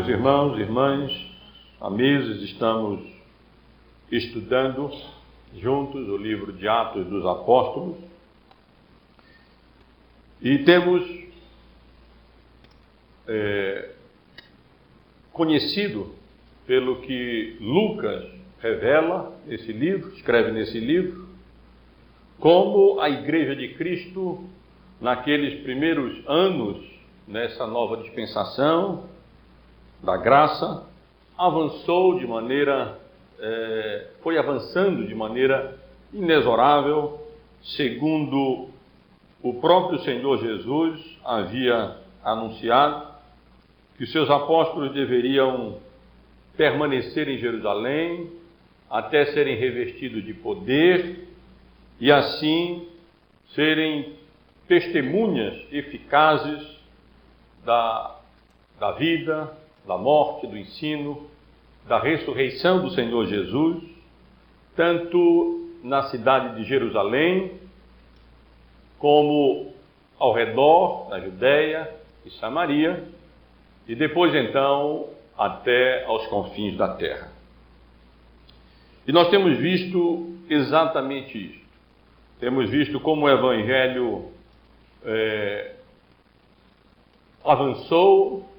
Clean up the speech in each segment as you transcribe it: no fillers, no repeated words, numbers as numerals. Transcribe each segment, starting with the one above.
Meus irmãos e irmãs, há meses estamos estudando juntos o livro de Atos dos Apóstolos e temos conhecido pelo que Lucas revela nesse livro, escreve nesse livro, como a Igreja de Cristo, naqueles primeiros anos, nessa nova dispensação da graça, foi avançando de maneira inexorável, segundo o próprio Senhor Jesus havia anunciado, que os seus apóstolos deveriam permanecer em Jerusalém até serem revestidos de poder e assim serem testemunhas eficazes da vida, da morte, do ensino, da ressurreição do Senhor Jesus, tanto na cidade de Jerusalém, como ao redor da Judéia e Samaria, e depois então até aos confins da terra. E nós temos visto exatamente isto. Temos visto como o Evangelho avançou,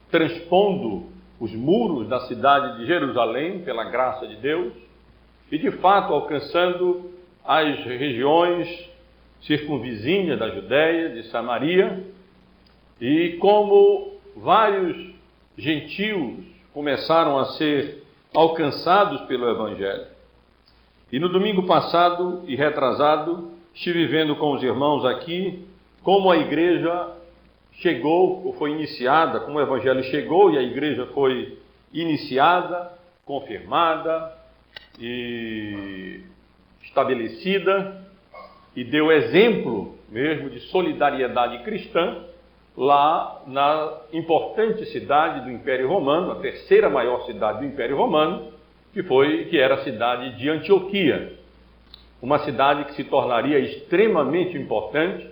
transpondo os muros da cidade de Jerusalém, pela graça de Deus, e de fato alcançando as regiões circunvizinhas da Judéia, de Samaria, e como vários gentios começaram a ser alcançados pelo Evangelho. E no domingo passado e retrasado, estive vendo com os irmãos aqui como a igreja chegou, ou foi iniciada, como o Evangelho chegou e a igreja foi iniciada, confirmada e estabelecida, e deu exemplo mesmo de solidariedade cristã lá na importante cidade do Império Romano, a terceira maior cidade do Império Romano, que era a cidade de Antioquia, uma cidade que se tornaria extremamente importante,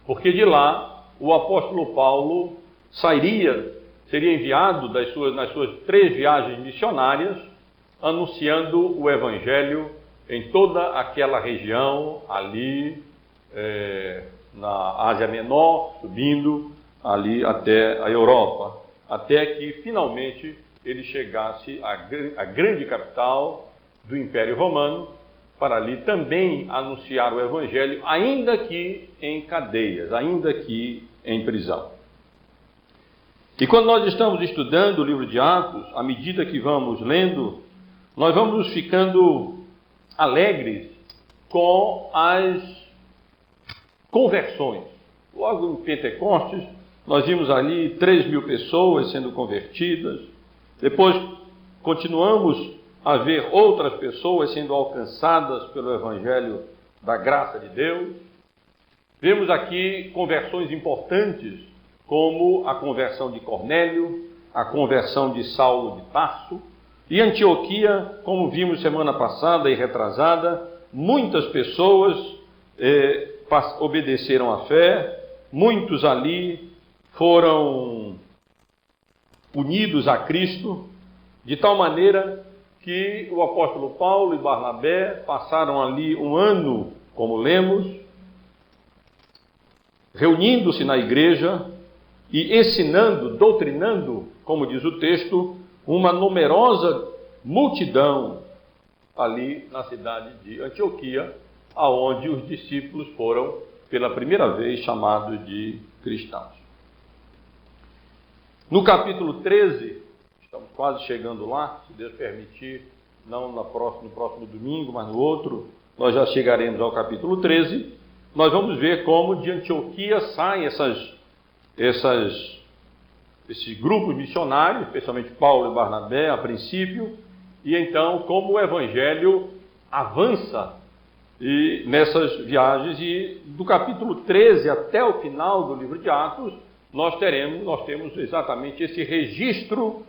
porque de lá o apóstolo Paulo seria enviado nas suas 3 viagens missionárias, anunciando o Evangelho em toda aquela região ali na Ásia Menor, subindo ali até a Europa, até que finalmente ele chegasse à grande capital do Império Romano, para ali também anunciar o Evangelho, ainda que em cadeias, ainda que em prisão. E quando nós estamos estudando o livro de Atos, à medida que vamos lendo, nós vamos ficando alegres com as conversões. Logo em Pentecostes, nós vimos ali 3.000 pessoas sendo convertidas, depois continuamos a ver outras pessoas sendo alcançadas pelo Evangelho da graça de Deus. Vemos aqui conversões importantes, como a conversão de Cornélio, a conversão de Saulo de Tarso, e Antioquia, como vimos semana passada e retrasada, muitas pessoas obedeceram à fé, muitos ali foram unidos a Cristo, de tal maneira que o apóstolo Paulo e Barnabé passaram ali um ano, como lemos, reunindo-se na igreja e ensinando, doutrinando, como diz o texto, uma numerosa multidão ali na cidade de Antioquia, aonde os discípulos foram pela primeira vez chamados de cristãos. No capítulo 13, estamos quase chegando lá, se Deus permitir, não no próximo domingo, mas no outro, nós já chegaremos ao capítulo 13. Nós vamos ver como de Antioquia saem esses grupos missionários, especialmente Paulo e Barnabé, a princípio, e então como o Evangelho avança nessas viagens, e do capítulo 13 até o final do livro de Atos, nós temos exatamente esse registro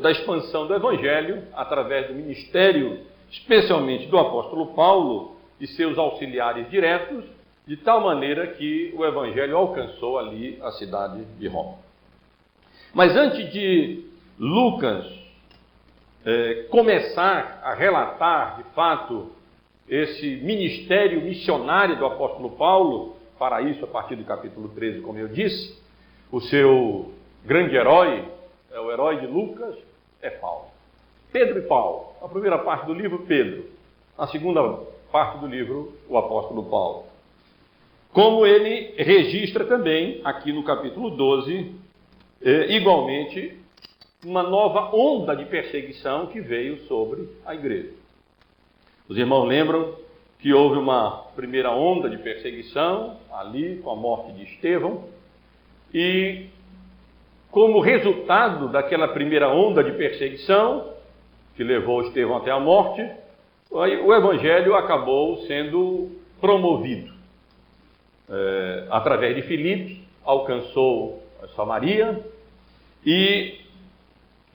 da expansão do Evangelho através do ministério, especialmente do apóstolo Paulo e seus auxiliares diretos, de tal maneira que o Evangelho alcançou ali a cidade de Roma. Mas antes de Lucas começar a relatar, de fato, esse ministério missionário do apóstolo Paulo, para isso, a partir do capítulo 13, como eu disse, o seu grande herói, o herói de Lucas, é Paulo. Pedro e Paulo. A primeira parte do livro, Pedro. A segunda parte do livro, o apóstolo Paulo. Como ele registra também, aqui no capítulo 12, igualmente, uma nova onda de perseguição que veio sobre a igreja. Os irmãos lembram que houve uma primeira onda de perseguição, ali, com a morte de Estevão, e como resultado daquela primeira onda de perseguição, que levou Estevão até a morte, o evangelho acabou sendo promovido. Através de Filipe, alcançou a Samaria, e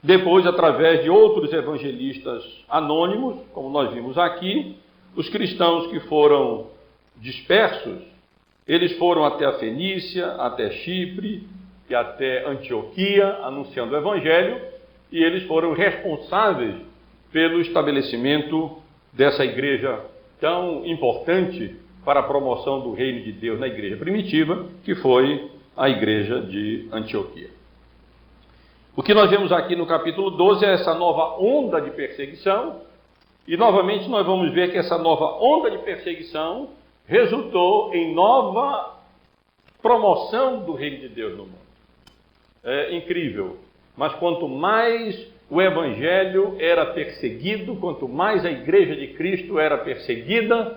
depois, através de outros evangelistas anônimos, como nós vimos aqui, os cristãos que foram dispersos, eles foram até a Fenícia, até Chipre e até Antioquia, anunciando o evangelho, e eles foram responsáveis pelo estabelecimento dessa igreja tão importante para a promoção do reino de Deus na igreja primitiva, que foi a igreja de Antioquia. O que nós vemos aqui no capítulo 12 é essa nova onda de perseguição, e novamente nós vamos ver que essa nova onda de perseguição resultou em nova promoção do reino de Deus no mundo. É incrível, mas quanto mais o evangelho era perseguido, quanto mais a igreja de Cristo era perseguida,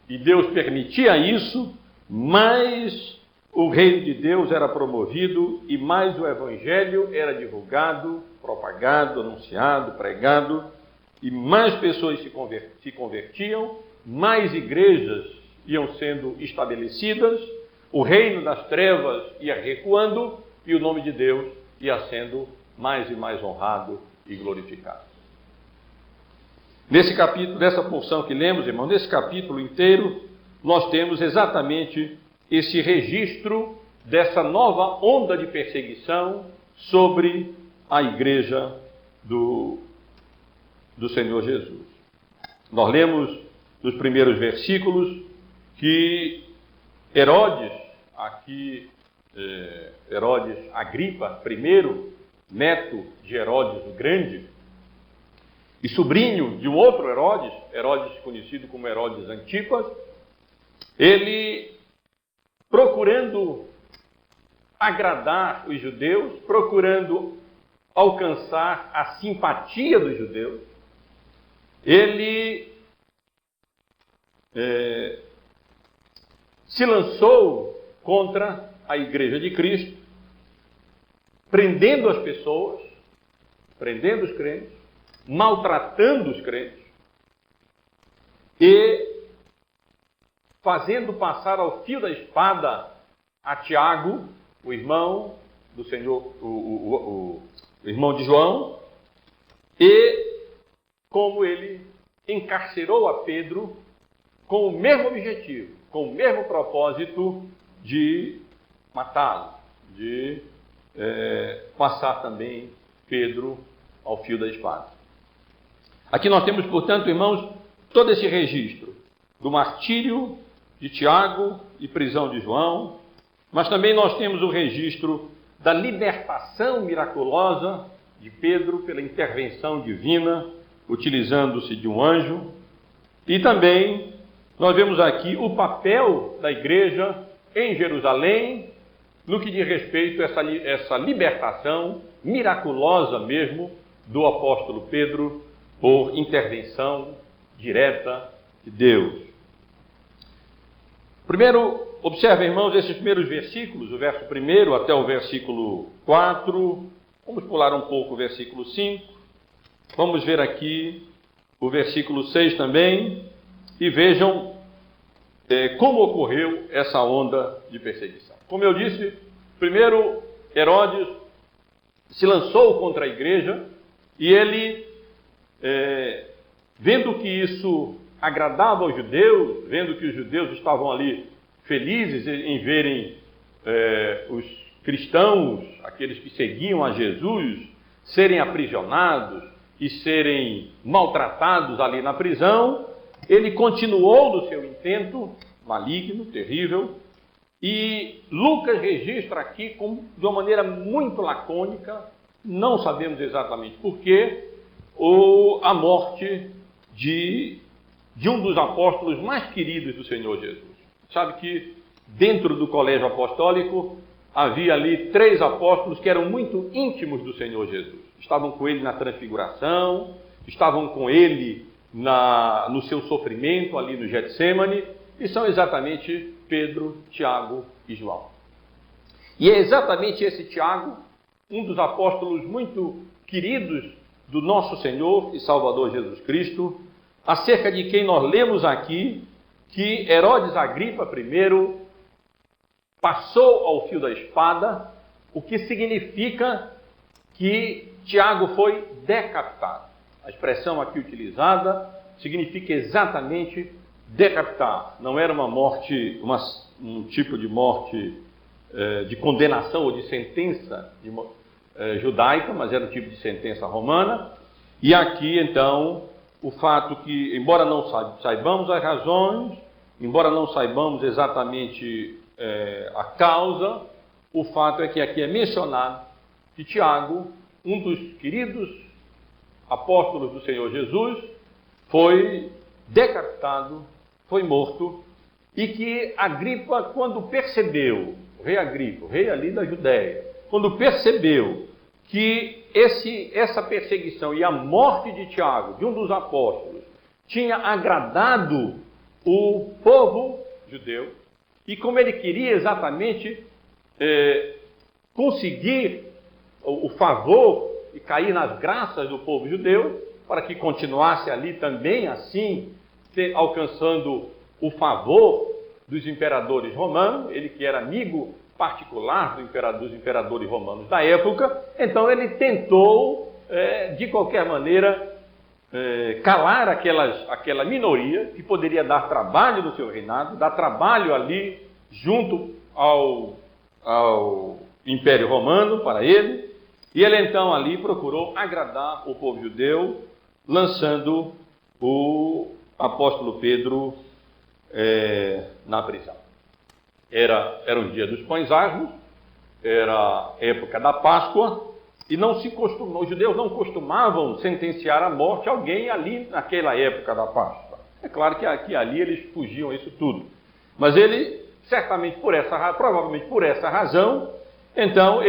e Deus permitia isso, mais o reino de Deus era promovido e mais o evangelho era divulgado, propagado, anunciado, pregado, e mais pessoas se convertiam, mais igrejas iam sendo estabelecidas, o reino das trevas ia recuando e o nome de Deus ia sendo mais e mais honrado e glorificado. Nesse capítulo, nessa porção que lemos, irmão, nesse capítulo inteiro, nós temos exatamente esse registro dessa nova onda de perseguição sobre a igreja do Senhor Jesus. Nós lemos nos primeiros versículos que Herodes, Herodes Agripa I, neto de Herodes o Grande, e sobrinho de um outro Herodes, Herodes conhecido como Herodes Antipas, ele, procurando agradar os judeus, procurando alcançar a simpatia dos judeus, ele se lançou contra a igreja de Cristo, prendendo as pessoas, prendendo os crentes, maltratando os crentes e fazendo passar ao fio da espada a Tiago, o irmão do Senhor, o irmão de João, e como ele encarcerou a Pedro com o mesmo objetivo, com o mesmo propósito de matá-lo, de passar também Pedro ao fio da espada. Aqui nós temos, portanto, irmãos, todo esse registro do martírio de Tiago e prisão de João, mas também nós temos o registro da libertação miraculosa de Pedro pela intervenção divina, utilizando-se de um anjo, e também nós vemos aqui o papel da igreja em Jerusalém, no que diz respeito a essa libertação miraculosa mesmo do apóstolo Pedro por intervenção direta de Deus. Primeiro, observe, irmãos, esses primeiros versículos, o verso 1 até o versículo 4, vamos pular um pouco o versículo 5, vamos ver aqui o versículo 6 também, e vejam como ocorreu essa onda de perseguição. Como eu disse, primeiro Herodes se lançou contra a igreja e ele, vendo que isso agradava aos judeus, vendo que os judeus estavam ali felizes em verem os cristãos, aqueles que seguiam a Jesus, serem aprisionados e serem maltratados ali na prisão, ele continuou no seu intento maligno, terrível, e Lucas registra aqui de uma maneira muito lacônica, não sabemos exatamente porquê, a morte de um dos apóstolos mais queridos do Senhor Jesus. Sabe que dentro do colégio apostólico havia ali 3 apóstolos que eram muito íntimos do Senhor Jesus. Estavam com ele na transfiguração, estavam com ele no seu sofrimento ali no Getsêmani, e são exatamente Pedro, Tiago e João. E é exatamente esse Tiago, um dos apóstolos muito queridos do nosso Senhor e Salvador Jesus Cristo, acerca de quem nós lemos aqui que Herodes Agripa I passou ao fio da espada, o que significa que Tiago foi decapitado. A expressão aqui utilizada significa exatamente decapitar. Não era uma morte, um tipo de morte de condenação ou de sentença judaica, mas era um tipo de sentença romana. E aqui, então, o fato que, embora não saibamos as razões, embora não saibamos exatamente a causa, o fato é que aqui é mencionado que Tiago, um dos queridos apóstolos do Senhor Jesus, foi decapitado, foi morto, e que Agripa, quando percebeu, o rei Agripa, o rei ali da Judéia, quando percebeu que essa perseguição e a morte de Tiago, de um dos apóstolos, tinha agradado o povo judeu, e como ele queria exatamente conseguir o favor e cair nas graças do povo judeu, para que continuasse ali também assim, alcançando o favor dos imperadores romanos, ele que era amigo particular dos imperadores romanos da época, então ele tentou, de qualquer maneira, calar aquela minoria que poderia dar trabalho no seu reinado, dar trabalho ali junto ao Império Romano para ele, e ele então ali procurou agradar o povo judeu, lançando o apóstolo Pedro na prisão. Era o dia dos pães asmos, era a época da Páscoa, e os judeus não costumavam sentenciar à morte alguém ali naquela época da Páscoa. É claro que ali eles fugiam isso tudo. Mas ele, provavelmente por essa razão, então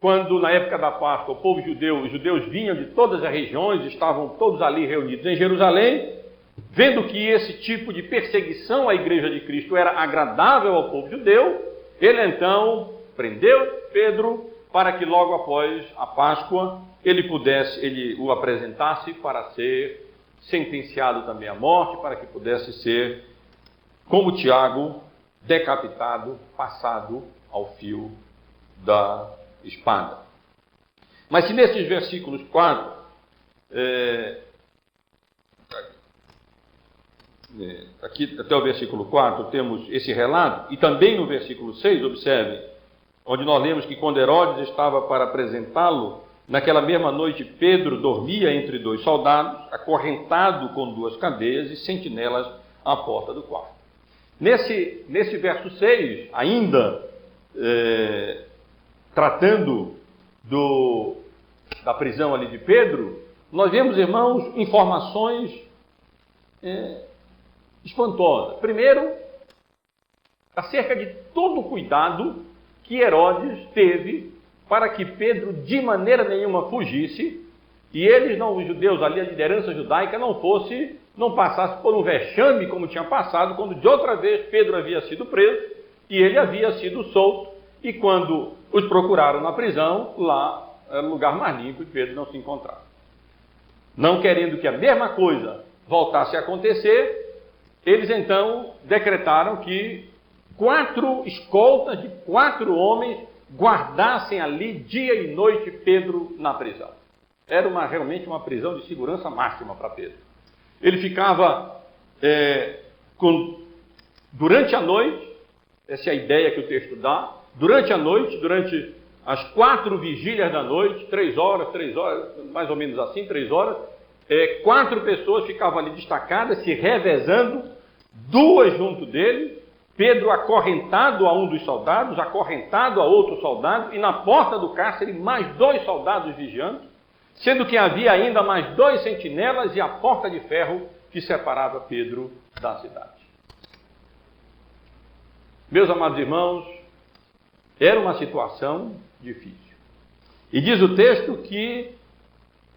quando na época da Páscoa os judeus vinham de todas as regiões, estavam todos ali reunidos em Jerusalém, vendo que esse tipo de perseguição à igreja de Cristo era agradável ao povo judeu, ele então prendeu Pedro para que logo após a Páscoa ele o apresentasse para ser sentenciado também à morte, para que pudesse ser, como Tiago, decapitado, passado ao fio da espada. Mas se nesses versículos 4, aqui até o versículo 4 temos esse relato, e também no versículo 6, observe, onde nós lemos que quando Herodes estava para apresentá-lo, naquela mesma noite Pedro dormia entre 2 soldados, acorrentado com 2 cadeias e sentinelas à porta do quarto. Nesse verso 6, ainda tratando da prisão ali de Pedro, nós vemos, irmãos, informações espantosas. Primeiro, acerca de todo o cuidado que Herodes teve para que Pedro de maneira nenhuma fugisse, e os judeus ali, a liderança judaica, não passasse por um vexame como tinha passado quando de outra vez Pedro havia sido preso e ele havia sido solto, e quando os procuraram na prisão, lá era o lugar mais limpo e Pedro não se encontrava. Não querendo que a mesma coisa voltasse a acontecer, eles então decretaram que 4 escoltas de 4 homens guardassem ali dia e noite Pedro na prisão. Era realmente uma prisão de segurança máxima para Pedro. Ele ficava durante a noite, essa é a ideia que o texto dá, durante a noite, durante as 4 vigílias da noite, 3 horas, mais ou menos assim, 3 horas, 4 pessoas ficavam ali destacadas, se revezando, 2 junto dele, Pedro acorrentado a um dos soldados, acorrentado a outro soldado, e na porta do cárcere mais 2 soldados vigiando, sendo que havia ainda mais 2 sentinelas e a porta de ferro que separava Pedro da cidade. Meus amados irmãos, era uma situação difícil. E diz o texto que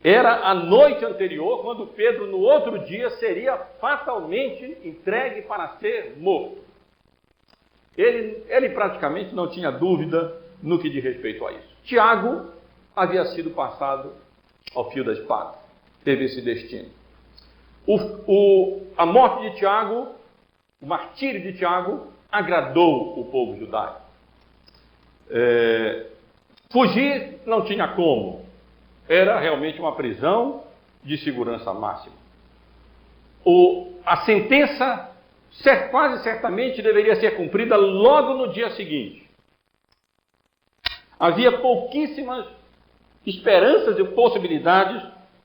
era a noite anterior, quando Pedro, no outro dia, seria fatalmente entregue para ser morto. Ele praticamente não tinha dúvida no que diz respeito a isso. Tiago havia sido passado ao fio da espada, teve esse destino. A morte de Tiago, o martírio de Tiago, agradou o povo judaico. Fugir não tinha como. Era realmente uma prisão de segurança máxima. A sentença quase certamente deveria ser cumprida logo no dia seguinte. Havia pouquíssimas esperanças e possibilidades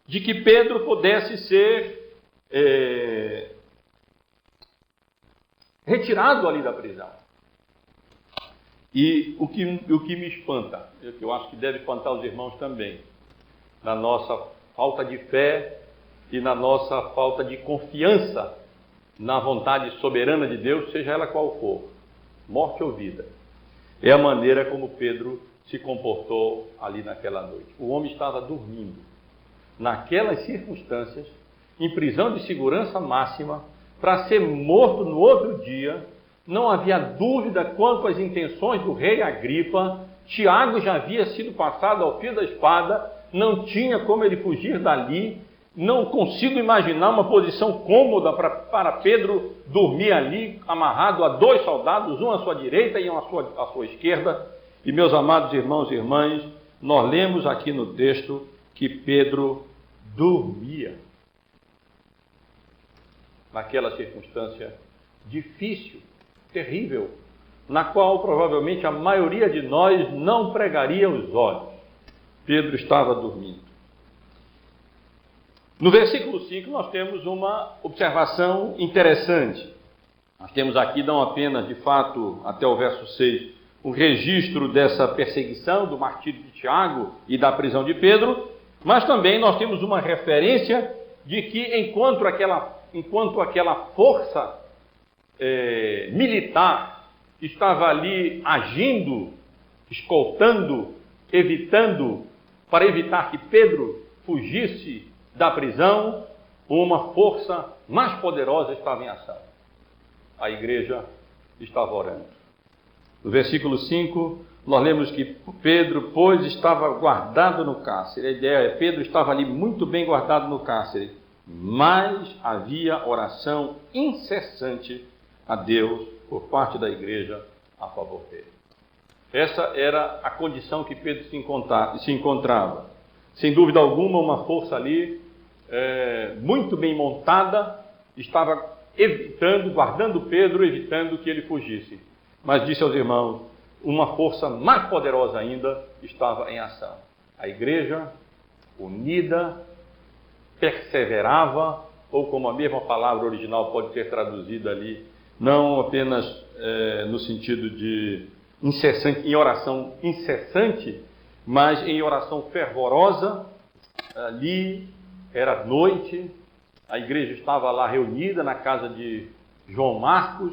de que Pedro pudesse ser retirado ali da prisão. E o que me espanta, que eu acho que deve espantar os irmãos também, na nossa falta de fé e na nossa falta de confiança na vontade soberana de Deus, seja ela qual for, morte ou vida, é a maneira como Pedro se comportou ali naquela noite. O homem estava dormindo, naquelas circunstâncias, em prisão de segurança máxima, para ser morto no outro dia. Não havia dúvida quanto às intenções do rei Agripa. Tiago já havia sido passado ao fio da espada, não tinha como ele fugir dali. Não consigo imaginar uma posição cômoda para Pedro dormir ali, amarrado a 2 soldados, um à sua direita e um à sua esquerda. E, meus amados irmãos e irmãs, nós lemos aqui no texto que Pedro dormia naquela circunstância difícil, terrível, na qual provavelmente a maioria de nós não pregaria os olhos. Pedro estava dormindo. No versículo 5 nós temos uma observação interessante. Nós temos aqui, não apenas de fato até o verso 6, um registro dessa perseguição, do martírio de Tiago e da prisão de Pedro, mas também nós temos uma referência de que enquanto aquela força militar estava ali agindo, escoltando, para evitar que Pedro fugisse da prisão, uma força mais poderosa estava em ação. A igreja estava orando. No versículo 5, nós lemos que Pedro, pois, estava guardado no cárcere. A ideia é, Pedro estava ali muito bem guardado no cárcere, mas havia oração incessante a Deus por parte da igreja a favor dele. Essa era a condição que Pedro se encontrava. Sem dúvida alguma, uma força ali muito bem montada estava guardando Pedro, evitando que ele fugisse. Mas disse aos irmãos, uma força mais poderosa ainda estava em ação. A igreja, unida, perseverava, ou como a mesma palavra original pode ser traduzida ali, não apenas no sentido de incessante, em oração incessante, mas em oração fervorosa. Ali era noite, a igreja estava lá reunida na casa de João Marcos,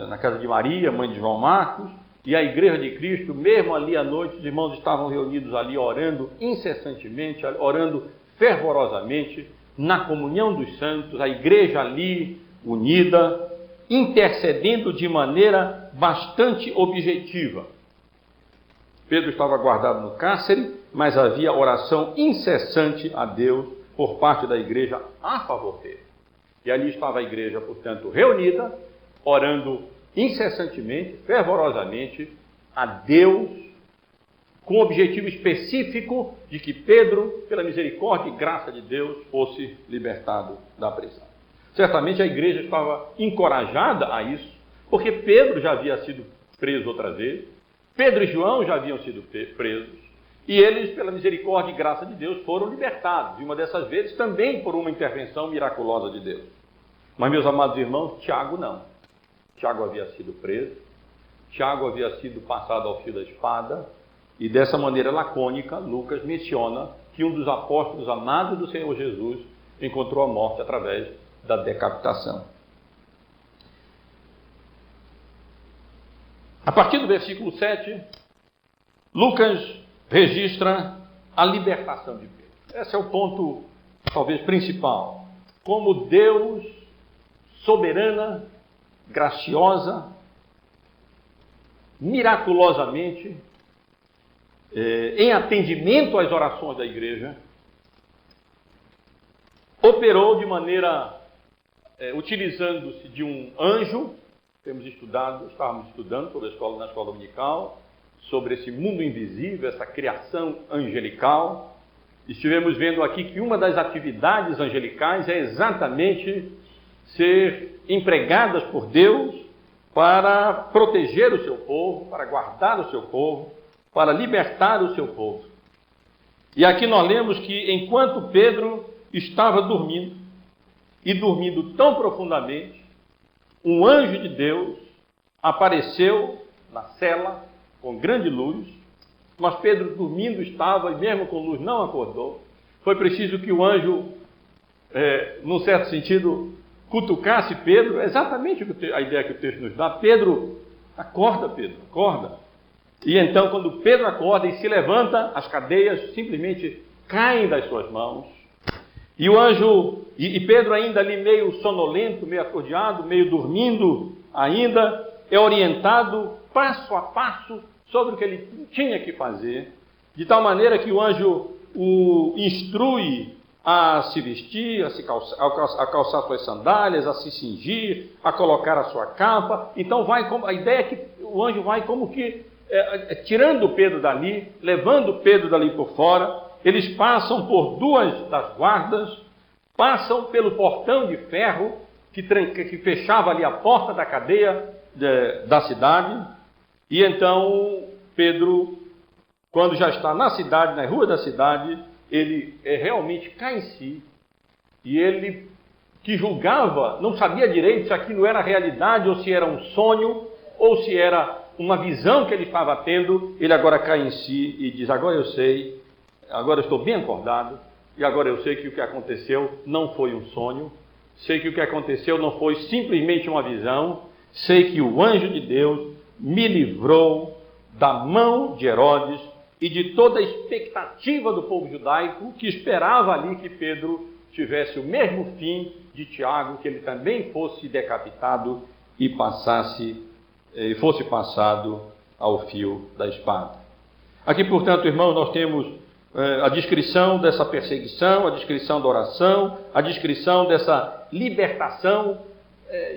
na casa de Maria, mãe de João Marcos, e a igreja de Cristo, mesmo ali à noite, os irmãos estavam reunidos ali orando incessantemente, orando fervorosamente, na comunhão dos santos, a igreja ali unida, intercedendo de maneira bastante objetiva. Pedro estava guardado no cárcere, mas havia oração incessante a Deus por parte da igreja a favor dele. E ali estava a igreja, portanto, reunida, orando incessantemente, fervorosamente a Deus, com o objetivo específico de que Pedro, pela misericórdia e graça de Deus, fosse libertado da prisão. Certamente a igreja estava encorajada a isso, porque Pedro já havia sido preso outra vez, Pedro e João já haviam sido presos, e eles, pela misericórdia e graça de Deus, foram libertados, e uma dessas vezes também por uma intervenção miraculosa de Deus. Mas, meus amados irmãos, Tiago não. Tiago havia sido preso, Tiago havia sido passado ao fio da espada, e dessa maneira lacônica, Lucas menciona que um dos apóstolos amados do Senhor Jesus encontrou a morte através da decapitação. A partir do versículo 7, Lucas registra a libertação de Pedro. Esse é o ponto, talvez, principal. Como Deus, soberana, graciosa, miraculosamente, em atendimento às orações da igreja, operou de maneira, utilizando-se de um anjo. Estávamos estudando sobre na escola dominical, sobre esse mundo invisível, essa criação angelical. Estivemos vendo aqui que uma das atividades angelicais é exatamente ser empregadas por Deus para proteger o seu povo, para guardar o seu povo, para libertar o seu povo. E aqui nós lemos que enquanto Pedro estava dormindo, e dormindo tão profundamente, um anjo de Deus apareceu na cela com grande luz, mas Pedro dormindo estava e mesmo com luz não acordou. Foi preciso que o anjo, num certo sentido, cutucasse Pedro, exatamente a ideia que o texto nos dá. Pedro, acorda. E então, quando Pedro acorda e se levanta, as cadeias simplesmente caem das suas mãos. E o anjo, e Pedro ainda ali meio sonolento, meio acordeado, meio dormindo ainda, é orientado passo a passo sobre o que ele tinha que fazer, de tal maneira que o anjo o instrui a se vestir, a calçar suas sandálias, a se cingir, a colocar a sua capa. Então a ideia é que o anjo vai como que tirando Pedro dali, levando Pedro dali por fora. Eles passam por duas das guardas, passam pelo portão de ferro que fechava ali a porta da cadeia da cidade. E então Pedro, quando já está na cidade, na rua da cidade, ele realmente cai em si. E ele, que julgava, não sabia direito se aquilo era realidade ou se era um sonho ou se era uma visão que ele estava tendo. Ele agora cai em si e diz: agora eu sei. Agora eu estou bem acordado, e agora eu sei que o que aconteceu não foi um sonho, sei que o que aconteceu não foi simplesmente uma visão, sei que o anjo de Deus me livrou da mão de Herodes e de toda a expectativa do povo judaico que esperava ali que Pedro tivesse o mesmo fim de Tiago, que ele também fosse decapitado e fosse passado ao fio da espada. Aqui, portanto, irmãos, nós temos a descrição dessa perseguição, a descrição da oração, a descrição dessa libertação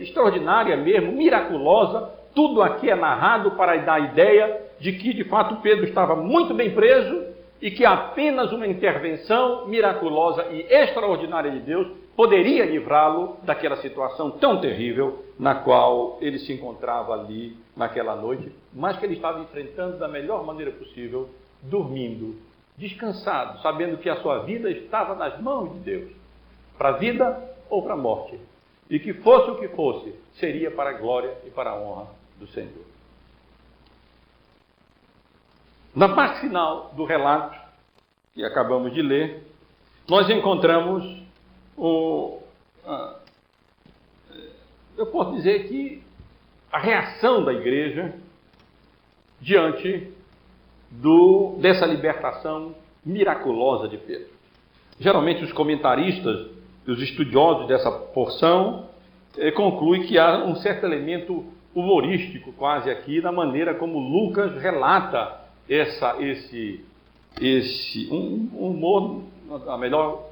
extraordinária mesmo, miraculosa. Tudo aqui é narrado para dar a ideia de que, de fato, Pedro estava muito bem preso e que apenas uma intervenção miraculosa e extraordinária de Deus poderia livrá-lo daquela situação tão terrível na qual ele se encontrava ali naquela noite, mas que ele estava enfrentando da melhor maneira possível, dormindo, descansado, sabendo que a sua vida estava nas mãos de Deus, para a vida ou para a morte, e que fosse o que fosse, seria para a glória e para a honra do Senhor. Na parte final do relato que acabamos de ler, nós encontramos eu posso dizer que a reação da igreja diante dessa libertação miraculosa de Pedro. Geralmente os comentaristas, os estudiosos dessa porção, concluem que há um certo elemento humorístico quase aqui na maneira como Lucas relata esse humor, a melhor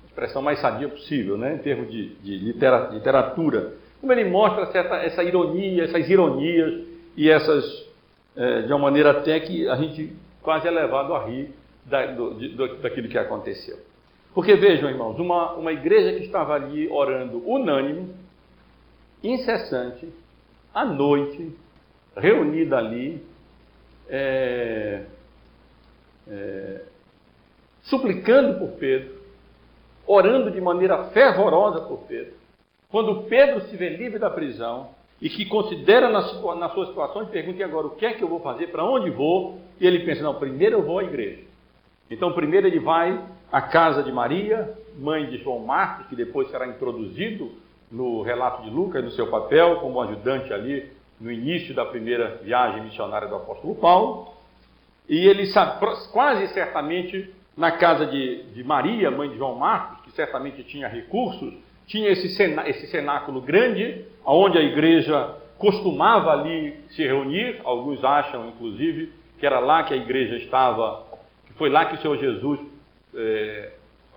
expressão mais sadia possível, né, em termos de literatura. Como ele mostra essa ironia, essas ironias e essas de uma maneira até que a gente quase é levado a rir daquilo que aconteceu. Porque vejam, irmãos, uma igreja que estava ali orando unânime, incessante, à noite, reunida ali, suplicando por Pedro, orando de maneira fervorosa por Pedro. Quando Pedro se vê livre da prisão e que considera na sua situação e pergunta: e agora, o que é que eu vou fazer? Para onde vou? E ele pensa: não, primeiro eu vou à igreja. Então, primeiro ele vai à casa de Maria, mãe de João Marcos, que depois será introduzido no relato de Lucas, no seu papel como ajudante ali no início da primeira viagem missionária do apóstolo Paulo. E ele quase certamente na casa de Maria, mãe de João Marcos, que certamente tinha recursos, tinha esse cenáculo grande, onde a igreja costumava ali se reunir. Alguns acham, inclusive, que era lá que a igreja estava, que foi lá que o Senhor Jesus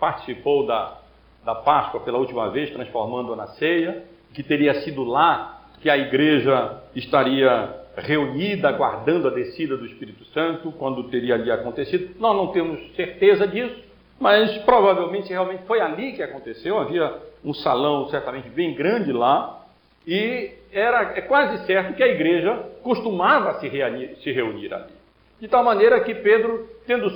participou da Páscoa pela última vez, transformando-a na ceia, que teria sido lá que a igreja estaria reunida, aguardando a descida do Espírito Santo, quando teria ali acontecido. Nós não temos certeza disso, mas provavelmente realmente foi ali que aconteceu. Havia um salão certamente bem grande lá, e é quase certo que a igreja costumava se reunir ali. De tal maneira que Pedro, tendo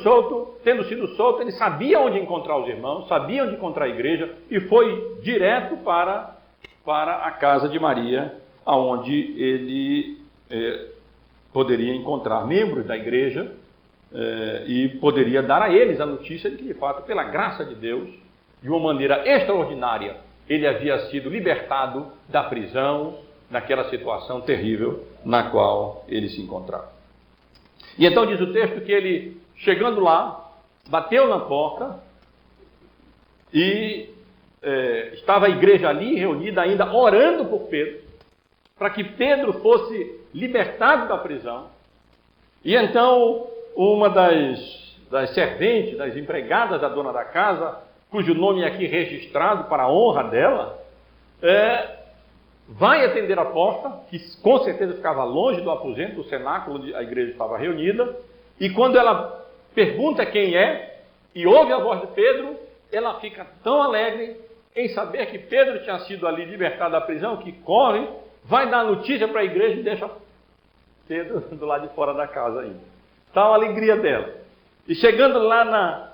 sido solto, ele sabia onde encontrar os irmãos, sabia onde encontrar a igreja, e foi direto para a casa de Maria, aonde ele poderia encontrar membros da igreja e poderia dar a eles a notícia de que, de fato, pela graça de Deus, de uma maneira extraordinária, ele havia sido libertado da prisão, naquela situação terrível na qual ele se encontrava. E então diz o texto que ele, chegando lá, bateu na porta e estava a igreja ali reunida ainda, orando por Pedro, para que Pedro fosse libertado da prisão. E então uma das serventes, das empregadas da dona da casa, cujo nome é aqui registrado para a honra dela, vai atender a porta, que com certeza ficava longe do aposento, do cenáculo onde a igreja estava reunida, e quando ela pergunta quem é, e ouve a voz de Pedro, ela fica tão alegre em saber que Pedro tinha sido ali libertado da prisão, que corre, vai dar a notícia para a igreja e deixa Pedro do lado de fora da casa ainda. Tal a alegria dela. E chegando lá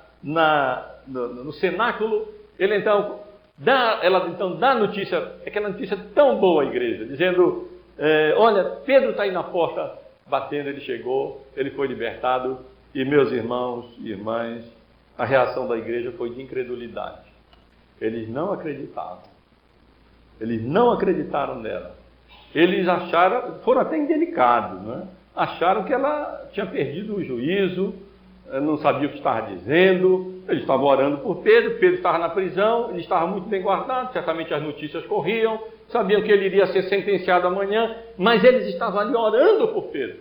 no cenáculo, ela então dá a notícia, aquela notícia tão boa à igreja, dizendo: olha, Pedro está aí na porta batendo, ele chegou, ele foi libertado. E meus irmãos e irmãs, a reação da igreja foi de incredulidade. Eles não acreditavam. Eles não acreditaram nela. Eles foram até indelicados, né? Acharam que ela tinha perdido o juízo, não sabia o que estava dizendo. Eles estavam orando por Pedro, Pedro estava na prisão, ele estava muito bem guardado, certamente as notícias corriam, sabiam que ele iria ser sentenciado amanhã, mas eles estavam ali orando por Pedro.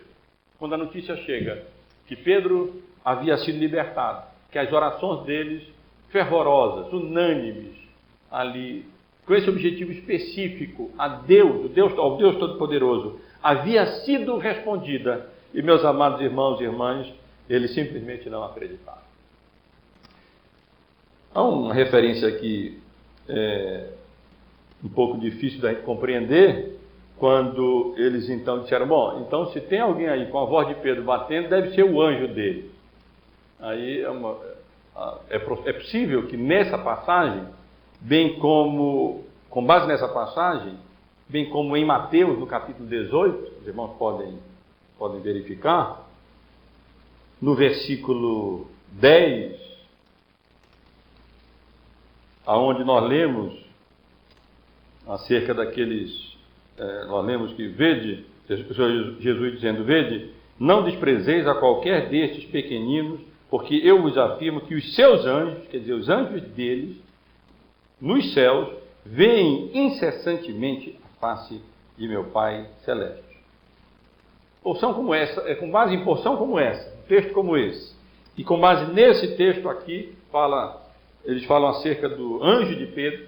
Quando a notícia chega que Pedro havia sido libertado, que as orações deles, fervorosas, unânimes, ali, com esse objetivo específico, ao Deus Todo-Poderoso, havia sido respondida, e meus amados irmãos e irmãs, eles simplesmente não acreditaram. Há uma referência aqui um pouco difícil da gente compreender, quando eles então disseram: bom, então se tem alguém aí com a voz de Pedro batendo, deve ser o anjo dele. Aí é possível que nessa passagem, bem como, com base nessa passagem, bem como em Mateus, no capítulo 18, os irmãos podem verificar, no versículo 10, aonde nós lemos acerca nós lemos que vede, Jesus dizendo: vede, não desprezeis a qualquer destes pequeninos, porque eu vos afirmo que os seus anjos, quer dizer, os anjos deles, nos céus, veem incessantemente a face de meu Pai Celeste. Porção como essa, com base em porção como essa, um texto como esse, e com base nesse texto aqui, eles falam acerca do anjo de Pedro,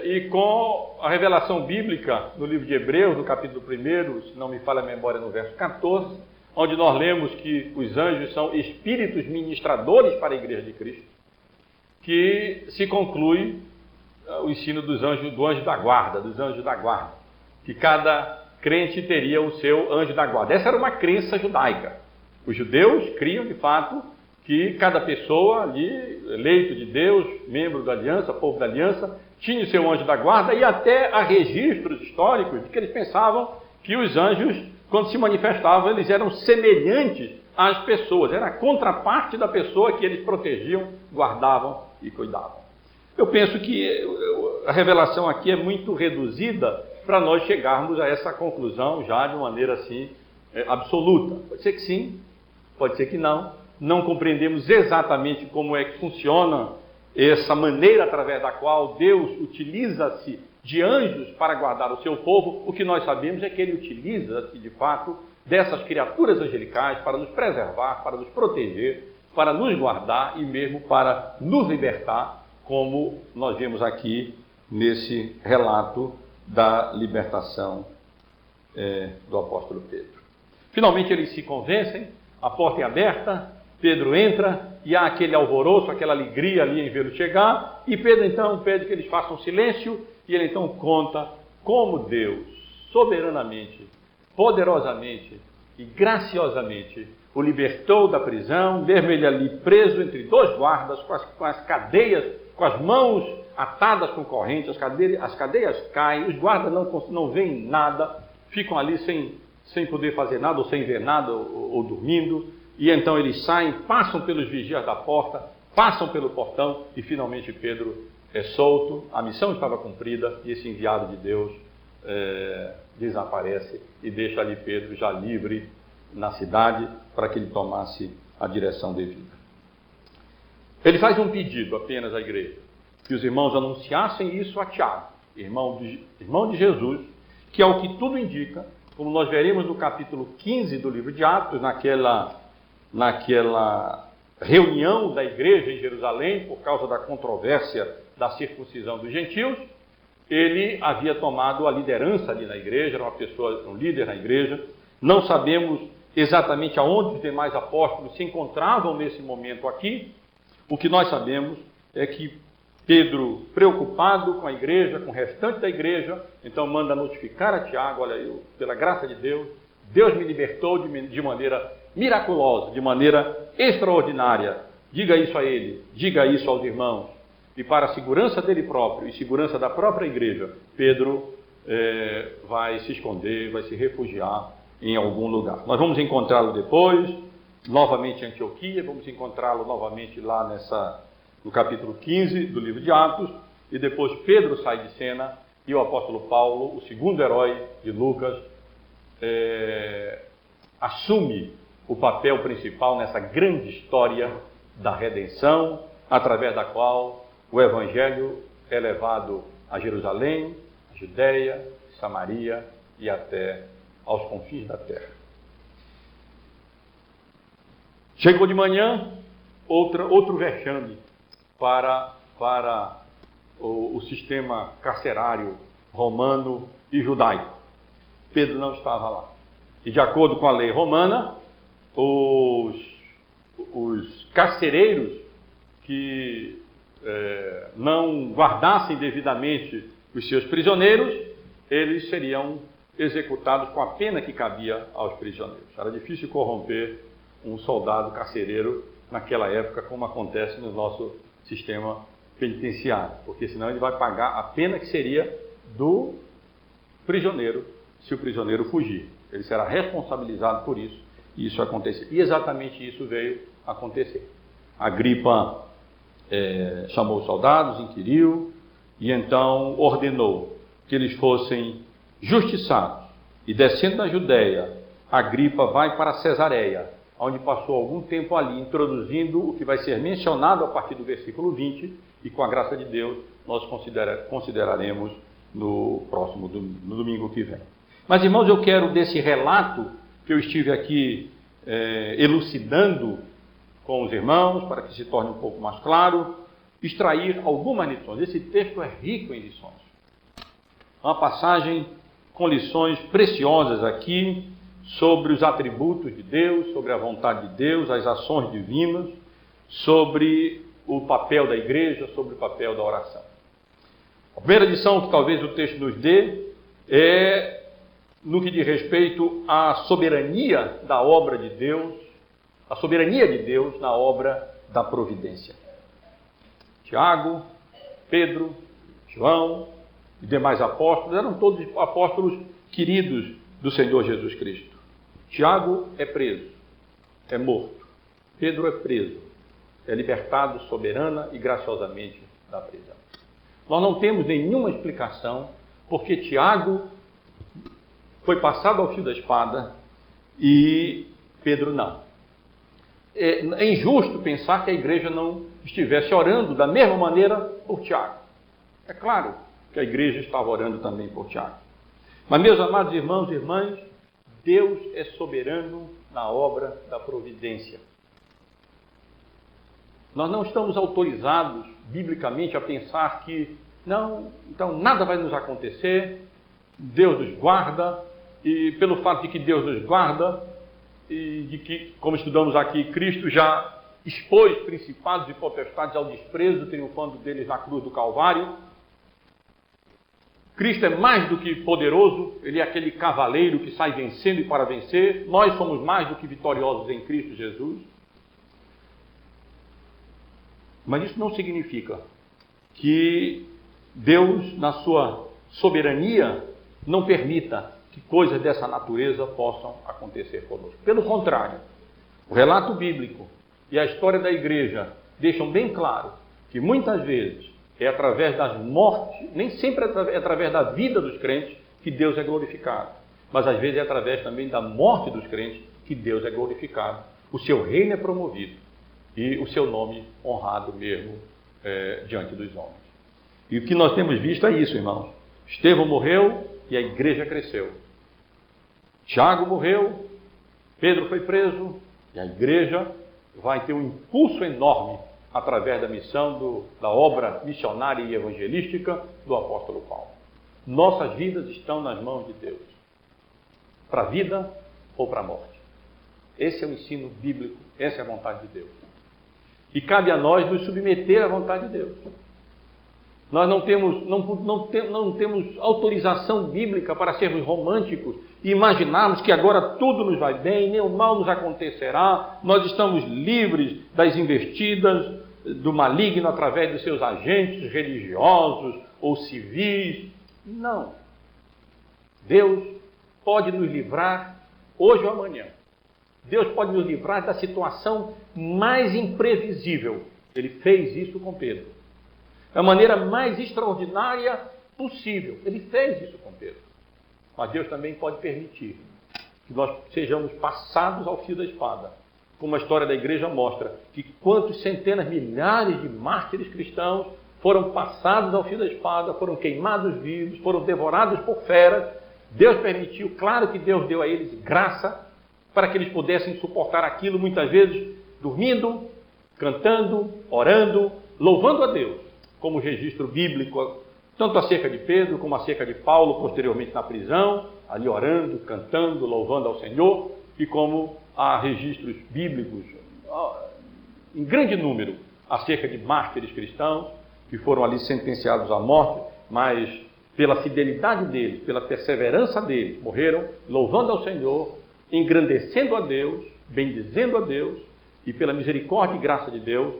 e com a revelação bíblica no livro de Hebreus, no capítulo 1, se não me falha a memória, no verso 14, onde nós lemos que os anjos são espíritos ministradores para a igreja de Cristo, que se conclui o ensino do anjo da guarda, que cada crente teria o seu anjo da guarda. Essa era uma crença judaica. Os judeus criam, de fato, que cada pessoa ali, eleito de Deus, membro da aliança, povo da aliança, tinha o seu anjo da guarda, e até há registros históricos de que eles pensavam que os anjos, quando se manifestavam, eles eram semelhantes às pessoas, era a contraparte da pessoa que eles protegiam, guardavam e cuidavam. Eu penso que a revelação aqui é muito reduzida para nós chegarmos a essa conclusão já de maneira assim absoluta. Pode ser que sim, pode ser que não. Não compreendemos exatamente como é que funciona essa maneira através da qual Deus utiliza-se de anjos para guardar o seu povo. O que nós sabemos é que Ele utiliza-se, de fato, dessas criaturas angelicais para nos preservar, para nos proteger, para nos guardar e mesmo para nos libertar, como nós vemos aqui nesse relato da libertação do apóstolo Pedro. Finalmente eles se convencem, a porta é aberta, Pedro entra e há aquele alvoroço, aquela alegria ali em vê-lo chegar, e Pedro então pede que eles façam silêncio, e ele então conta como Deus, soberanamente, poderosamente e graciosamente, o libertou da prisão, mesmo ele ali preso entre dois guardas, com as cadeias, com as mãos atadas com correntes, as cadeias caem, os guardas não veem nada, ficam ali sem poder fazer nada, ou sem ver nada, ou dormindo, e então eles saem, passam pelos vigias da porta, passam pelo portão, e finalmente Pedro é solto, a missão estava cumprida, e esse enviado de Deus desaparece, e deixa ali Pedro já livre na cidade, para que ele tomasse a direção devida. Ele faz um pedido apenas à igreja, que os irmãos anunciassem isso a Tiago, irmão de Jesus, que ao que tudo indica, como nós veremos no capítulo 15 do livro de Atos, naquela reunião da igreja em Jerusalém, por causa da controvérsia da circuncisão dos gentios, ele havia tomado a liderança ali na igreja, era um líder na igreja. Não sabemos exatamente aonde os demais apóstolos se encontravam nesse momento aqui. O que nós sabemos é que Pedro, preocupado com a igreja, com o restante da igreja, então manda notificar a Tiago: olha, pela graça de Deus, Deus me libertou de maneira miraculosa, de maneira extraordinária. Diga isso a ele, diga isso aos irmãos. E para a segurança dele próprio e segurança da própria igreja, Pedro vai se esconder, vai se refugiar em algum lugar. Nós vamos encontrá-lo depois, novamente em Antioquia, vamos encontrá-lo novamente lá no capítulo 15 do livro de Atos, e depois Pedro sai de cena e o apóstolo Paulo, o segundo herói de Lucas, assume o papel principal nessa grande história da redenção, através da qual o Evangelho é levado a Jerusalém, a Judeia, Samaria e até aos confins da terra. Chegou de manhã, outro vexame para o sistema carcerário romano e judaico. Pedro não estava lá. E de acordo com a lei romana, os carcereiros que não guardassem devidamente os seus prisioneiros, eles seriam executados com a pena que cabia aos prisioneiros. Era difícil corromper um soldado carcereiro naquela época, como acontece no nosso sistema penitenciário, porque senão ele vai pagar a pena que seria do prisioneiro, se o prisioneiro fugir. Ele será responsabilizado por isso, e isso aconteceu. E exatamente isso veio acontecer. Agripa chamou os soldados, inquiriu, e então ordenou que eles fossem justiçados. E descendo da Judéia, Agripa vai para Cesareia, onde passou algum tempo ali, introduzindo o que vai ser mencionado a partir do versículo 20, e com a graça de Deus nós consideraremos no domingo que vem. Mas, irmãos, eu quero desse relato que eu estive aqui elucidando com os irmãos, para que se torne um pouco mais claro, extrair algumas lições. Esse texto é rico em lições. Uma passagem com lições preciosas aqui sobre os atributos de Deus, sobre a vontade de Deus, as ações divinas, sobre o papel da igreja, sobre o papel da oração. A primeira lição que talvez o texto nos dê é no que diz respeito à soberania da obra de Deus, a soberania de Deus na obra da providência. Tiago, Pedro, João e demais apóstolos eram todos apóstolos queridos do Senhor Jesus Cristo. Tiago é preso, é morto. Pedro é preso, é libertado soberana e graciosamente da prisão. Nós não temos nenhuma explicação porque Tiago foi passado ao fio da espada e Pedro não. É injusto pensar que a igreja não estivesse orando da mesma maneira por Tiago. É claro que a igreja estava orando também por Tiago. Mas, meus amados irmãos e irmãs, Deus é soberano na obra da providência. Nós não estamos autorizados, biblicamente, a pensar que, não, então nada vai nos acontecer, Deus nos guarda, e pelo fato de que Deus nos guarda, e de que, como estudamos aqui, Cristo já expôs principados e potestades ao desprezo, triunfando deles na cruz do Calvário. Cristo é mais do que poderoso, Ele é aquele cavaleiro que sai vencendo e para vencer. Nós somos mais do que vitoriosos em Cristo Jesus. Mas isso não significa que Deus, na sua soberania, não permita que coisas dessa natureza possam acontecer conosco. Pelo contrário, o relato bíblico e a história da igreja deixam bem claro que muitas vezes é através das mortes, nem sempre é através da vida dos crentes que Deus é glorificado, mas às vezes é através também da morte dos crentes que Deus é glorificado. O seu reino é promovido e o seu nome honrado mesmo diante dos homens. E o que nós temos visto é isso, irmãos. Estevão morreu e a igreja cresceu. Tiago morreu, Pedro foi preso e a igreja vai ter um impulso enorme através da missão, da obra missionária e evangelística do apóstolo Paulo. Nossas vidas estão nas mãos de Deus, para a vida ou para a morte. Esse é o ensino bíblico, essa é a vontade de Deus. E cabe a nós nos submeter à vontade de Deus. Nós não temos autorização bíblica para sermos românticos e imaginarmos que agora tudo nos vai bem, nenhum mal nos acontecerá, nós estamos livres das investidas do maligno através dos seus agentes religiosos ou civis. Não. Deus pode nos livrar hoje ou amanhã. Deus pode nos livrar da situação mais imprevisível. Ele fez isso com Pedro. Da maneira mais extraordinária possível. Ele fez isso com Pedro. Mas Deus também pode permitir que nós sejamos passados ao fio da espada. Como a história da igreja mostra, que quantos centenas, milhares de mártires cristãos foram passados ao fio da espada, foram queimados vivos, foram devorados por feras. Deus permitiu, claro que Deus deu a eles graça para que eles pudessem suportar aquilo, muitas vezes dormindo, cantando, orando, louvando a Deus, como registro bíblico, tanto acerca de Pedro como acerca de Paulo, posteriormente na prisão, ali orando, cantando, louvando ao Senhor, e como há registros bíblicos em grande número acerca de mártires cristãos que foram ali sentenciados à morte, mas pela fidelidade deles, pela perseverança deles, morreram louvando ao Senhor, engrandecendo a Deus, bendizendo a Deus, e pela misericórdia e graça de Deus,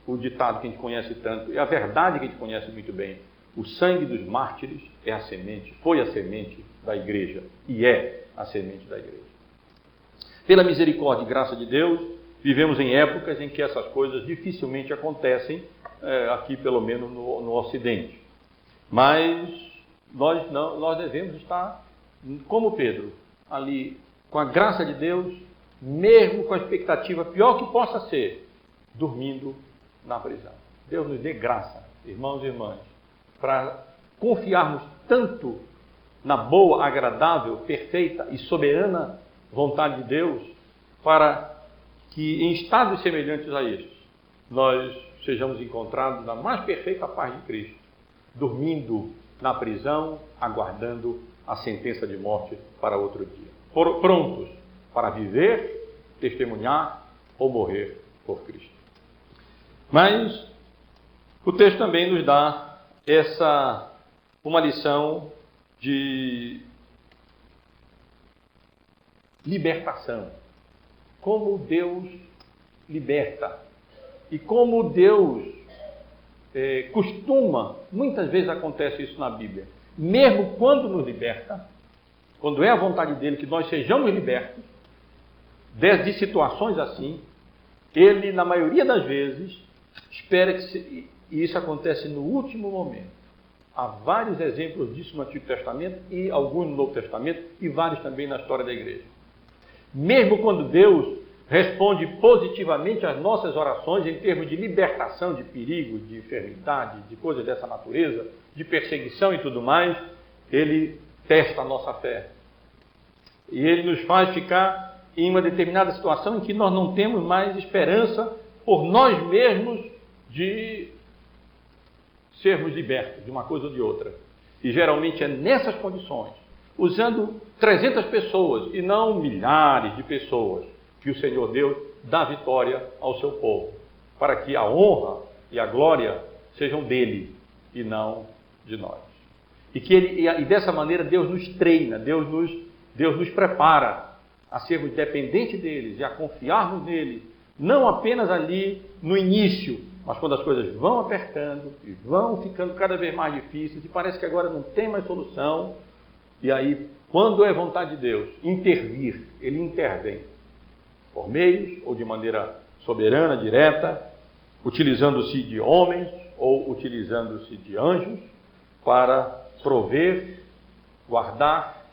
o ditado que a gente conhece tanto, é a verdade que a gente conhece muito bem. O sangue dos mártires é a semente, foi a semente da igreja e é a semente da igreja. Pela misericórdia e graça de Deus, vivemos em épocas em que essas coisas dificilmente acontecem, aqui pelo menos no Ocidente. Mas nós devemos estar, como Pedro, ali com a graça de Deus, mesmo com a expectativa pior que possa ser, dormindo na prisão. Deus nos dê graça, irmãos e irmãs, para confiarmos tanto na boa, agradável, perfeita e soberana vontade de Deus, para que em estados semelhantes a estes, nós sejamos encontrados na mais perfeita paz de Cristo, dormindo na prisão, aguardando a sentença de morte para outro dia. Prontos para viver, testemunhar ou morrer por Cristo. Mas o texto também nos dá uma lição de libertação. Como Deus liberta. E como Deus costuma, muitas vezes acontece isso na Bíblia, mesmo quando nos liberta, quando é a vontade dele que nós sejamos libertos de situações assim, ele, na maioria das vezes, espera que isso acontece no último momento. Há vários exemplos disso no Antigo Testamento e alguns no Novo Testamento e vários também na história da igreja. Mesmo quando Deus responde positivamente às nossas orações em termos de libertação de perigo, de enfermidade, de coisas dessa natureza, de perseguição e tudo mais, ele testa a nossa fé. E ele nos faz ficar em uma determinada situação em que nós não temos mais esperança por nós mesmos de sermos libertos de uma coisa ou de outra. E geralmente é nessas condições, usando 300 pessoas e não milhares de pessoas, que o Senhor Deus dá vitória ao seu povo, para que a honra e a glória sejam dele e não de nós. E dessa maneira Deus nos treina, Deus nos prepara a sermos dependentes deles e a confiarmos nele, não apenas ali no início, mas quando as coisas vão apertando e vão ficando cada vez mais difíceis e parece que agora não tem mais solução, e aí, quando é vontade de Deus intervir, ele intervém por meios ou de maneira soberana, direta, utilizando-se de homens ou utilizando-se de anjos para prover, guardar,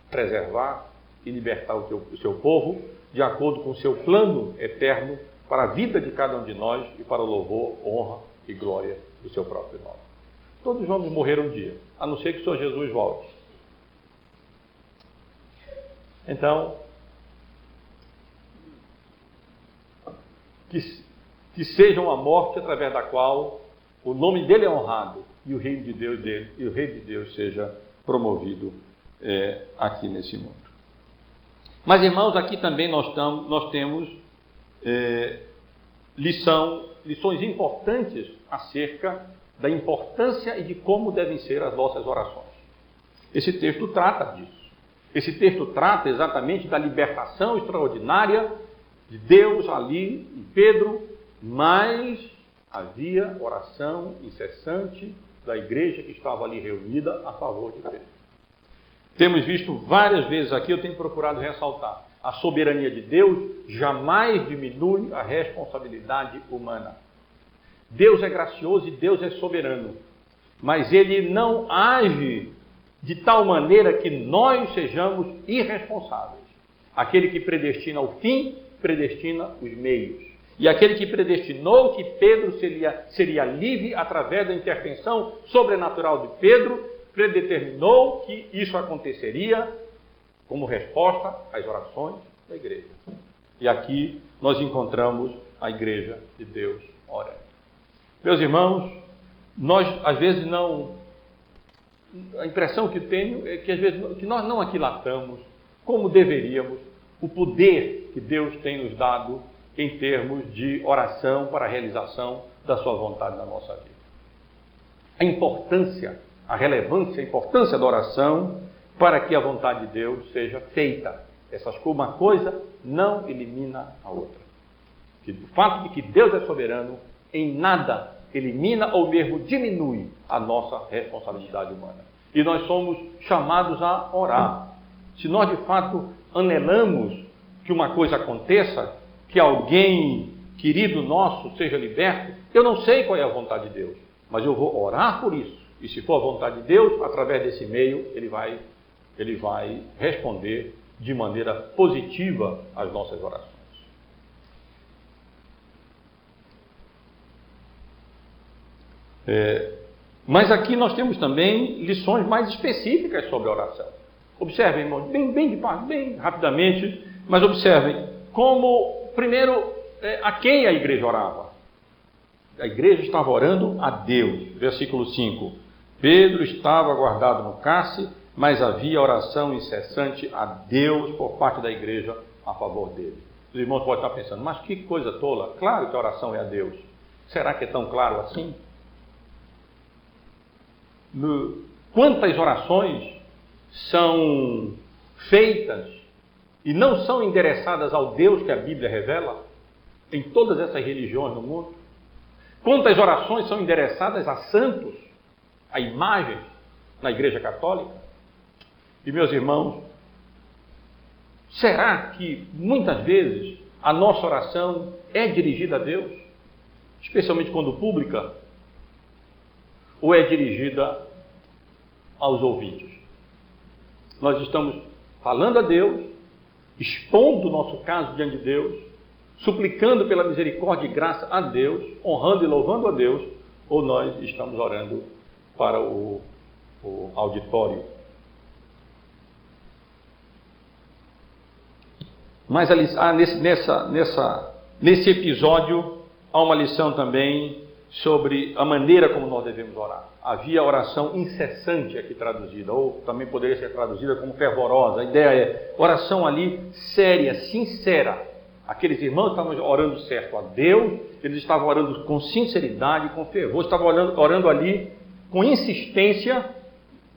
preservar e libertar o seu povo de acordo com o seu plano eterno para a vida de cada um de nós e para o louvor, honra e glória do seu próprio nome. Todos vamos morrer um dia, a não ser que o Senhor Jesus volte. Então, que seja uma morte através da qual o nome dele é honrado e o reino de Deus seja promovido aqui nesse mundo. Mas, irmãos, aqui também nós temos lições importantes acerca da importância e de como devem ser as nossas orações. Esse texto trata disso. Esse texto trata exatamente da libertação extraordinária de Deus ali em Pedro, mas havia oração incessante da igreja que estava ali reunida a favor de Pedro. Temos visto várias vezes aqui, eu tenho procurado ressaltar, a soberania de Deus jamais diminui a responsabilidade humana. Deus é gracioso e Deus é soberano, mas ele não age de tal maneira que nós sejamos irresponsáveis. Aquele que predestina o fim, predestina os meios. E aquele que predestinou que Pedro seria livre através da intervenção sobrenatural de Pedro, predeterminou que isso aconteceria como resposta às orações da igreja. E aqui nós encontramos a igreja de Deus orando. Meus irmãos, nós às vezes não... A impressão que tenho é que às vezes que nós não aquilatamos como deveríamos o poder que Deus tem nos dado em termos de oração para a realização da sua vontade na nossa vida. A importância, a relevância, a importância da oração para que a vontade de Deus seja feita. Uma coisa não elimina a outra. O fato de que Deus é soberano em nada elimina ou mesmo diminui a nossa responsabilidade humana. E nós somos chamados a orar. Se nós de fato anelamos que uma coisa aconteça, que alguém querido nosso seja liberto, eu não sei qual é a vontade de Deus, mas eu vou orar por isso. E se for a vontade de Deus, através desse meio, ele vai responder de maneira positiva às nossas orações. Mas aqui nós temos também lições mais específicas sobre a oração. Observem, irmãos, bem rapidamente, mas observem como, primeiro, a quem a igreja orava. A igreja estava orando a Deus. Versículo 5. Pedro estava guardado no cárcere, mas havia oração incessante a Deus por parte da igreja a favor dele. Os irmãos podem estar pensando, mas que coisa tola. Claro que a oração é a Deus. Será que é tão claro assim? Quantas orações são feitas e não são endereçadas ao Deus que a Bíblia revela em todas essas religiões no mundo? Quantas orações são endereçadas a santos, a imagens na Igreja Católica? E meus irmãos, será que muitas vezes a nossa oração é dirigida a Deus, especialmente quando pública, ou é dirigida aos ouvintes? Nós estamos falando a Deus, expondo o nosso caso diante de Deus, suplicando pela misericórdia e graça a Deus, honrando e louvando a Deus, ou nós estamos orando para o auditório? Mas nesse episódio há uma lição também sobre a maneira como nós devemos orar. Havia oração incessante aqui traduzida, ou também poderia ser traduzida como fervorosa. A ideia é oração ali séria, sincera. Aqueles irmãos estavam orando certo a Deus, eles estavam orando com sinceridade, com fervor, estavam orando ali com insistência.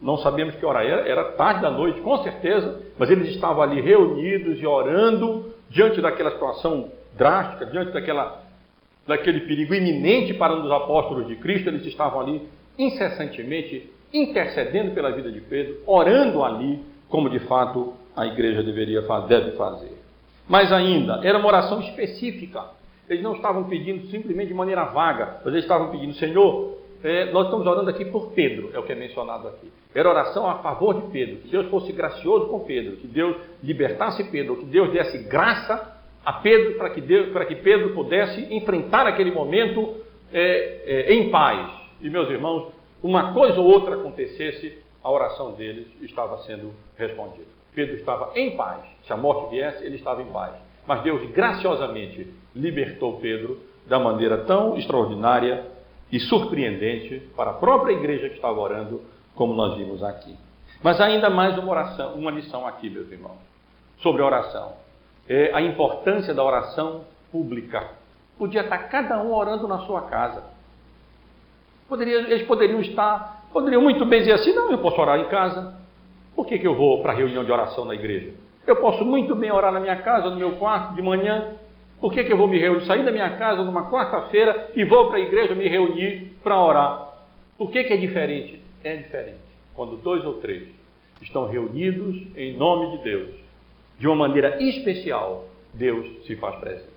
Não sabemos que hora era tarde da noite, com certeza, mas eles estavam ali reunidos e orando diante daquela situação drástica, diante daquele perigo iminente para um dos apóstolos de Cristo. Eles estavam ali incessantemente intercedendo pela vida de Pedro, orando ali como de fato a igreja deve fazer. Mas ainda, era uma oração específica. Eles não estavam pedindo simplesmente de maneira vaga, mas eles estavam pedindo: Senhor, nós estamos orando aqui por Pedro, é o que é mencionado aqui. Era oração a favor de Pedro, que Deus fosse gracioso com Pedro, que Deus libertasse Pedro, que Deus desse graça a Pedro para que Pedro pudesse enfrentar aquele momento em paz. E, meus irmãos, uma coisa ou outra acontecesse, a oração deles estava sendo respondida. Pedro estava em paz. Se a morte viesse, ele estava em paz. Mas Deus graciosamente libertou Pedro da maneira tão extraordinária e surpreendente para a própria igreja que estava orando, como nós vimos aqui. Mas ainda mais uma lição aqui, meus irmãos, sobre a oração. A importância da oração pública. Podia estar cada um orando na sua casa. Eles poderiam muito bem dizer assim: não, eu posso orar em casa. Por que eu vou para a reunião de oração na igreja? Eu posso muito bem orar na minha casa, no meu quarto, de manhã. Por que eu vou me reunir, sair da minha casa numa quarta-feira e vou para a igreja me reunir para orar? Por que é diferente? É diferente. Quando 2 ou 3 estão reunidos em nome de Deus, de uma maneira especial, Deus se faz presente.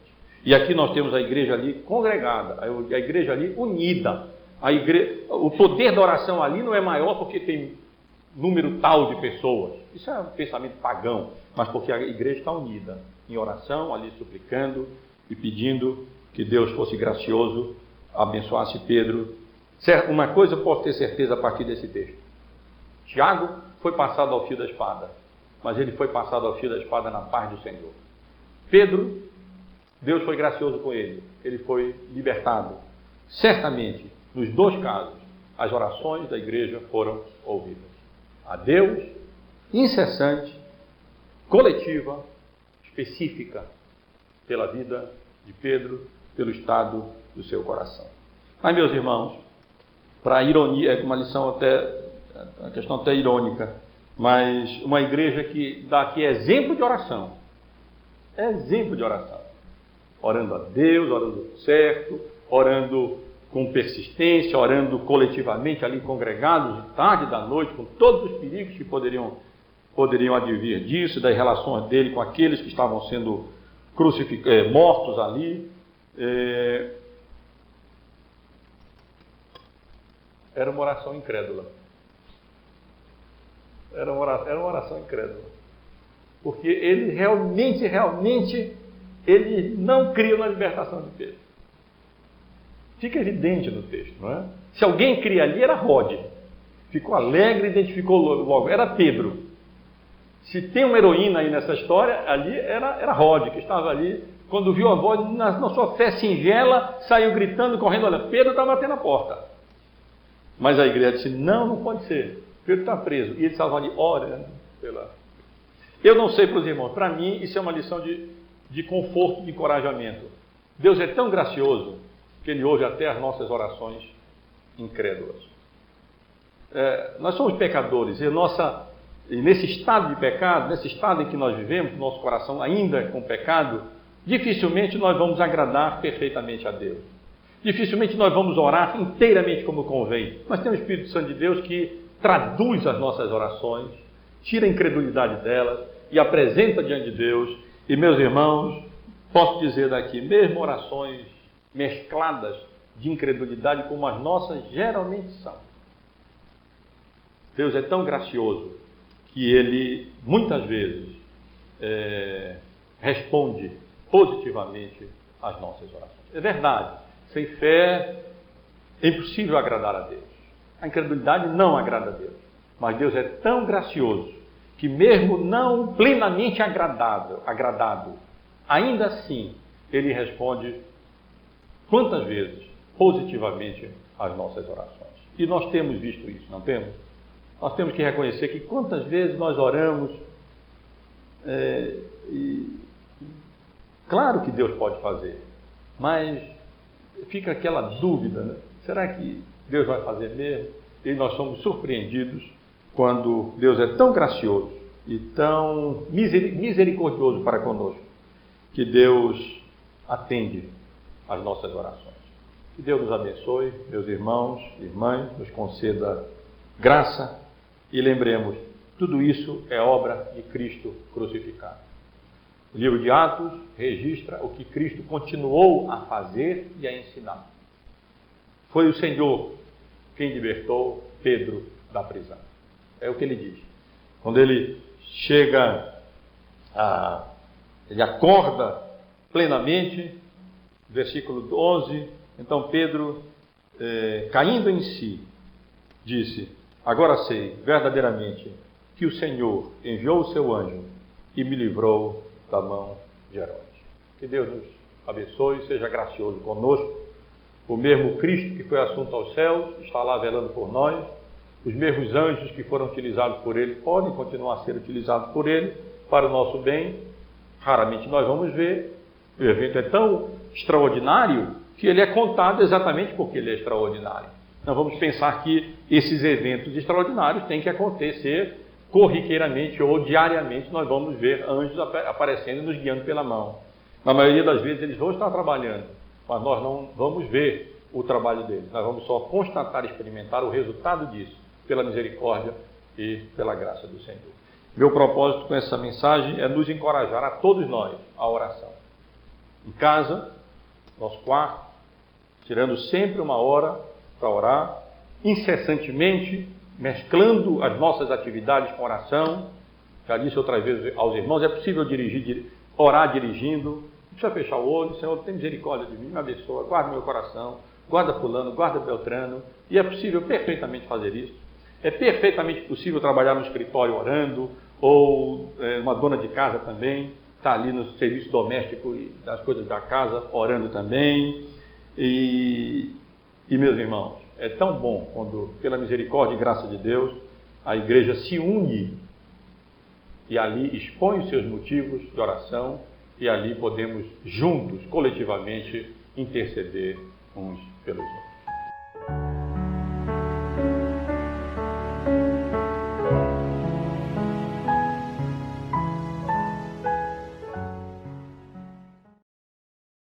E aqui nós temos a igreja ali congregada, a igreja ali unida. O poder da oração ali não é maior porque tem número tal de pessoas. Isso é um pensamento pagão, mas porque a igreja está unida em oração, ali suplicando e pedindo que Deus fosse gracioso, abençoasse Pedro. Uma coisa eu posso ter certeza a partir desse texto: Tiago foi passado ao fio da espada, mas ele foi passado ao fio da espada na paz do Senhor. Pedro, Deus foi gracioso com ele, ele foi libertado. Certamente, nos 2 casos, as orações da igreja foram ouvidas. A Deus, incessante, coletiva, específica, pela vida de Pedro, pelo estado do seu coração. Mas, meus irmãos, para a ironia, é uma lição a questão até irônica, mas uma igreja que dá aqui exemplo de oração, orando a Deus, orando certo, orando com persistência, orando coletivamente ali congregados de tarde e da noite, com todos os perigos que poderiam advir disso, das relações dele com aqueles que estavam sendo mortos ali. Era uma oração incrédula. Era uma oração incrédula. Porque ele realmente, ele não cria na libertação de Pedro. Fica evidente no texto, não é? Se alguém cria ali, era Rod. Ficou alegre, identificou logo, era Pedro. Se tem uma heroína aí nessa história, ali era Rod, que estava ali, quando viu a voz, na sua fé singela, saiu gritando, correndo: olha, Pedro está batendo a porta. Mas a igreja disse: não pode ser, Pedro está preso. E ele estava ali orando pela... Eu não sei para os irmãos, para mim isso é uma lição de conforto, de encorajamento. Deus é tão gracioso que Ele ouve até as nossas orações incrédulas. Nós somos pecadores e E nesse estado de pecado, nesse estado em que nós vivemos, nosso coração ainda com pecado, dificilmente nós vamos agradar perfeitamente a Deus. Dificilmente nós vamos orar inteiramente como convém. Mas tem o Espírito Santo de Deus que traduz as nossas orações, tira a incredulidade delas e apresenta diante de Deus. E, meus irmãos, posso dizer daqui, mesmo orações mescladas de incredulidade como as nossas geralmente são, Deus é tão gracioso que Ele, muitas vezes, responde positivamente às nossas orações. É verdade, sem fé é impossível agradar a Deus. A incredulidade não agrada a Deus. Mas Deus é tão gracioso que mesmo não plenamente agradado, ainda assim, Ele responde quantas vezes positivamente às nossas orações. E nós temos visto isso, não temos? Nós temos que reconhecer que quantas vezes nós oramos, claro que Deus pode fazer, mas fica aquela dúvida, né? Será que Deus vai fazer mesmo? E nós somos surpreendidos quando Deus é tão gracioso e tão misericordioso para conosco, que Deus atende às nossas orações. Que Deus nos abençoe, meus irmãos e irmãs, nos conceda graça e lembremos, tudo isso é obra de Cristo crucificado. O livro de Atos registra o que Cristo continuou a fazer e a ensinar. Foi o Senhor quem libertou Pedro da prisão. É o que ele diz. Quando ele chega, ele acorda plenamente, versículo 11, então Pedro, caindo em si, disse: agora sei verdadeiramente que o Senhor enviou o seu anjo e me livrou da mão de Herodes. Que Deus nos abençoe, seja gracioso conosco. O mesmo Cristo que foi assunto aos céus está lá velando por nós. Os mesmos anjos que foram utilizados por Ele podem continuar a ser utilizados por Ele para o nosso bem. Raramente nós vamos ver. O evento é tão extraordinário que ele é contado exatamente porque ele é extraordinário. Não vamos pensar que esses eventos extraordinários têm que acontecer corriqueiramente ou diariamente. Nós vamos ver anjos aparecendo e nos guiando pela mão. Na maioria das vezes eles vão estar trabalhando, mas nós não vamos ver o trabalho deles. Nós vamos só constatar e experimentar o resultado disso, pela misericórdia e pela graça do Senhor. Meu propósito com essa mensagem é nos encorajar a todos nós à oração. Em casa, nosso quarto, tirando sempre uma hora para orar, incessantemente, mesclando as nossas atividades com oração. Já disse outras vezes aos irmãos, é possível orar dirigindo, não precisa fechar o olho. Senhor, tem misericórdia de mim, me abençoa, guarda meu coração, guarda fulano, guarda Beltrano, e é possível perfeitamente fazer isso. É perfeitamente possível trabalhar no escritório orando, ou uma dona de casa também, está ali no serviço doméstico e das coisas da casa, orando também. E meus irmãos, é tão bom quando, pela misericórdia e graça de Deus, a igreja se une e ali expõe os seus motivos de oração e ali podemos juntos, coletivamente, interceder uns pelos outros.